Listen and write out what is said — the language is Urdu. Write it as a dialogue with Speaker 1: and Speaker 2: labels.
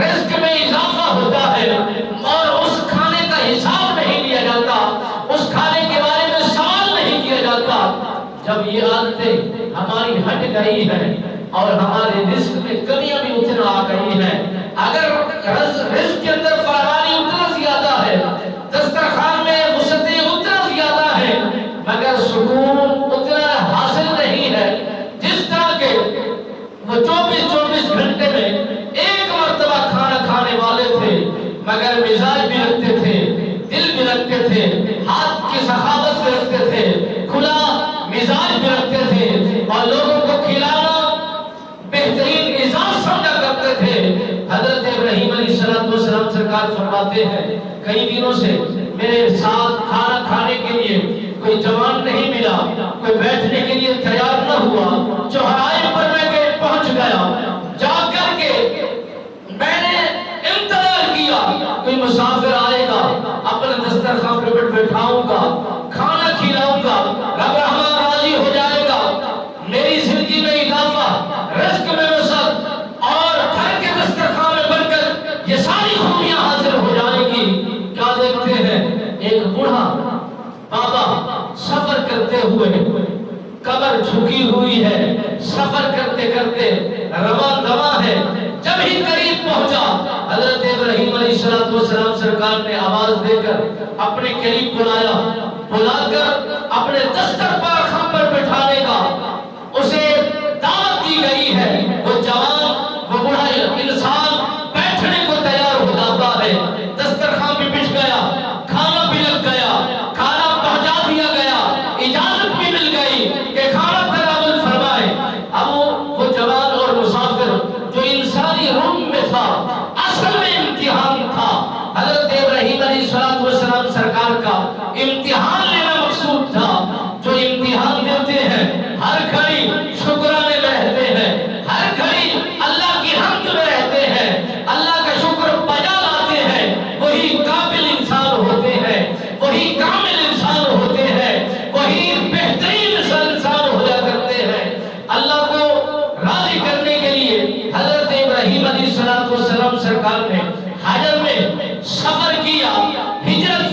Speaker 1: رزق میں اضافہ ہوتا ہے اور اس کھانے کا حساب نہیں لیا جاتا، اس کھانے کے بارے میں سوال نہیں کیا جاتا۔ جب یہ عادتیں ہماری ہٹ گئی ہیں اور ہمارے رزق میں کمیاں بھی اتنا آ گئی ہیں، اگر رزق کے اندر فراوانی اتنا زیادہ ہے، دسترخوان میں وسعتیں اتنا زیادہ ہے، مگر سکون اتنا حاصل نہیں ہے جس طرح کے وہ 24 گھنٹے میں ایک مرتبہ کھانا کھانے والے تھے، مگر مزاج بھی رکھتے تھے، دل بھی رکھتے تھے، ہاتھ کی سخاوت بھی رکھتے تھے، کھلا مزاج بھی رکھتے تھے اور لوگوں کو کھلانا بہترین اعزاز سمجھا کرتے تھے۔ حضرت ابراہیم علیہ السلام سرکار فرماتے ہیں کئی دنوں سے میرے ساتھ کھانا کھانے کے لیے کوئی جوان نہیں ملا، کوئی بیٹھنے کے لیے تیار نہ ہوا، چوراہے پر میں پہنچ گیا، جا کر کے میں نے انتظار کیا کوئی مسافر آئے گا، اپنے دسترخوان پر بٹھاؤں گا، کھانا کھلاؤں گا، رب رحمان راضی ہو جائے گا، میری زندگی میں اضافہ، رزق میں وسعت اور گھر کے دسترخوان میں برکت، یہ ساری خوبیاں حاصل ہو جائیں گی۔ کیا دیکھتے ہیں؟ ایک بوڑھا بابا سفر کرتے ہوئے، کمر جھکی ہوئی ہے، سفر کرتے کرتے رواں دواں ہے، جب ہی قریب پہنچا حضرت ابراہیم علیہ السلام سرکار نے آواز دے کر اپنے قریب بلایا، بلا کر اپنے دسترخوان پر بٹھانے کا اسے دعوت دی گئی ہے۔ وہ جوان، وہ بوڑھا انسان بیٹھنے کو تیار ہو جاتا ہے، دسترخوان بھی بچھ گیا، کھانا بھی لگ گیا، کھانا پہنچا دیا گیا، اجازت بھی مل گئی کہ کھانا تناول فرمائے۔ اب وہ جوان اور مسافر جو انسانی روم میں تھا، اصل میں امتحان تھا۔ حضرت ابراہیم علیہ السلام سرکار کا امتحان لینا مقصود تھا۔ جو امتحان دیتے ہیں ہر گھڑی شکرانے میں رہتے ہیں، ہر گھڑی اللہ کی حمد میں رہتے ہیں، اللہ کا شکر بجا لاتے ہیں، وہی قابل انسان ہوتے ہیں، وہی کامل انسان ہوتے ہیں، وہی بہترین انسان ہو جا کرتے ہیں۔ اللہ کو راضی کرنے کے لیے حضرت ابراہیم علیہ السلام سرکار نے حجر میں سفر کیا، ہجرت